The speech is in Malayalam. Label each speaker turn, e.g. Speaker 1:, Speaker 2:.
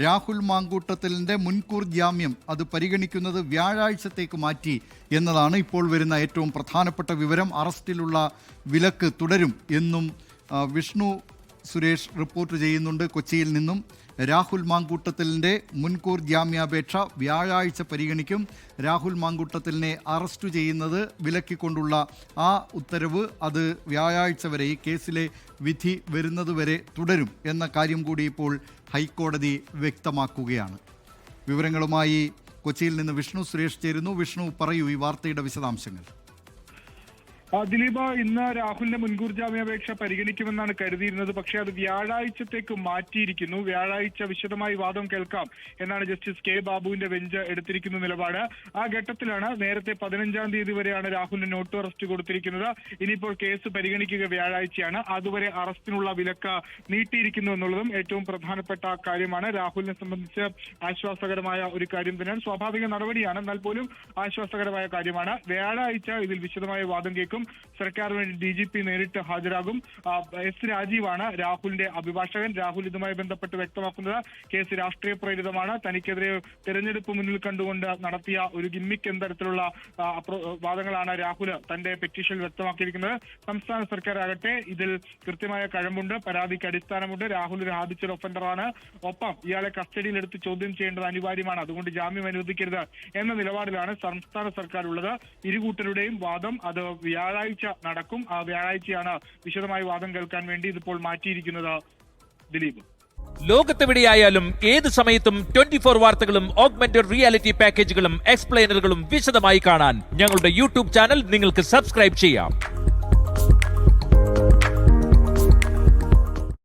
Speaker 1: രാഹുൽ മാങ്കൂട്ടത്തിലിൻ്റെ മുൻകൂർ ജാമ്യം അത് പരിഗണിക്കുന്നത് വ്യാഴാഴ്ചത്തേക്ക് മാറ്റി എന്നതാണ് ഇപ്പോൾ വരുന്ന ഏറ്റവും പ്രധാനപ്പെട്ട വിവരം. അറസ്റ്റിലുള്ള വിലക്ക് തുടരും എന്നും വിഷ്ണു സുരേഷ് റിപ്പോർട്ട് ചെയ്യുന്നുണ്ട് കൊച്ചിയിൽ നിന്നും. രാഹുൽ മാങ്കൂട്ടത്തിലിൻ്റെ മുൻകൂർ ജാമ്യാപേക്ഷ വ്യാഴാഴ്ച പരിഗണിക്കും. രാഹുൽ മാങ്കൂട്ടത്തിലിനെ അറസ്റ്റ് ചെയ്യുന്നത് വിലക്കിക്കൊണ്ടുള്ള ആ ഉത്തരവ് അത് വ്യാഴാഴ്ച വരെ, ഈ കേസിലെ വിധി വരുന്നതുവരെ തുടരും എന്ന കാര്യം കൂടി ഇപ്പോൾ ഹൈക്കോടതി വ്യക്തമാക്കുകയാണ്. വിവരങ്ങളുമായി കൊച്ചിയിൽ നിന്ന് വിഷ്ണു സുരേഷ് ചേരുന്നു. വിഷ്ണു, പറയൂ ഈ വാർത്തയുടെ വിശദാംശങ്ങൾ.
Speaker 2: ദിലീപ്, ഇന്ന് രാഹുലിന്റെ മുൻകൂർ ജാമ്യാപേക്ഷ പരിഗണിക്കുമെന്നാണ് കരുതിയിരുന്നത്. പക്ഷേ അത് വ്യാഴാഴ്ചത്തേക്ക് മാറ്റിയിരിക്കുന്നു. വ്യാഴാഴ്ച വിശദമായി വാദം കേൾക്കാം എന്നാണ് ജസ്റ്റിസ് കെ ബാബുവിന്റെ ബെഞ്ച് എടുത്തിരിക്കുന്ന നിലപാട്. ആ ഘട്ടത്തിലാണ് നേരത്തെ 15-ാം തീയതി വരെയാണ് രാഹുലിന് നോട്ട് അറസ്റ്റ് കൊടുത്തിരിക്കുന്നത്. ഇനിയിപ്പോൾ കേസ് പരിഗണിക്കുക വ്യാഴാഴ്ചയാണ്. അതുവരെ അറസ്റ്റിനുള്ള വിലക്ക് നീട്ടിയിരിക്കുന്നു എന്നുള്ളതും ഏറ്റവും പ്രധാനപ്പെട്ട കാര്യമാണ്. രാഹുലിനെ സംബന്ധിച്ച് ആശ്വാസകരമായ ഒരു കാര്യം തന്നെയാണ്. സ്വാഭാവിക നടപടിയാണ്, എന്നാൽ പോലും ആശ്വാസകരമായ കാര്യമാണ്. വ്യാഴാഴ്ച ഇതിൽ വിശദമായ വാദം കേൾക്കും. സർക്കാർ വേണ്ടി DGP നേരിട്ട് ഹാജരാകും. S രാജീവാണ് രാഹുലിന്റെ അഭിഭാഷകൻ. രാഹുൽ ഇതുമായി ബന്ധപ്പെട്ട് വ്യക്തമാക്കുന്നത് കേസ് രാഷ്ട്രീയ പ്രേരിതമാണ്. തനിക്കെതിരെ തെരഞ്ഞെടുപ്പ് മുന്നിൽ കണ്ടുകൊണ്ട് നടത്തിയ ഒരു ഗിമ്മിക്ക് എന്ന തരത്തിലുള്ള വാദങ്ങളാണ് രാഹുൽ തന്റെ പെറ്റീഷനിൽ വ്യക്തമാക്കിയിരിക്കുന്നത്. സംസ്ഥാന സർക്കാർ ആകട്ടെ ഇതിൽ കൃത്യമായ കഴമ്പുണ്ട്, പരാതിക്ക് അടിസ്ഥാനമുണ്ട്. രാഹുൽ ഒരു ഹാബിച്വൽ ഒഫൻഡറാണ്. ഒപ്പം ഇയാളെ കസ്റ്റഡിയിലെടുത്ത് ചോദ്യം ചെയ്യേണ്ടത് അനിവാര്യമാണ്. അതുകൊണ്ട് ജാമ്യം അനുവദിക്കരുത് എന്ന നിലപാടിലാണ് സംസ്ഥാന സർക്കാർ ഉള്ളത്. ഇരുകൂട്ടരുടെയും വാദം അത് വ്യാഴാഴ്ച നടക്കും. ആ വ്യാഴാഴ്ചയാണ് വിശദമായ വാദം കേൾക്കാൻ വേണ്ടി ഇതിപ്പോൾ മാറ്റിയിരിക്കുന്നത്. ദിലീപ്,
Speaker 3: ലോകത്തെവിടെയായാലും ഏത് സമയത്തും 24 വാർത്തകളും ഓഗ്മെന്റഡ് റിയാലിറ്റി പാക്കേജുകളും എക്സ്പ്ലെയിനറുകളും വിശദമായി കാണാൻ ഞങ്ങളുടെ യൂട്യൂബ് ചാനൽ നിങ്ങൾക്ക് സബ്സ്ക്രൈബ് ചെയ്യാം.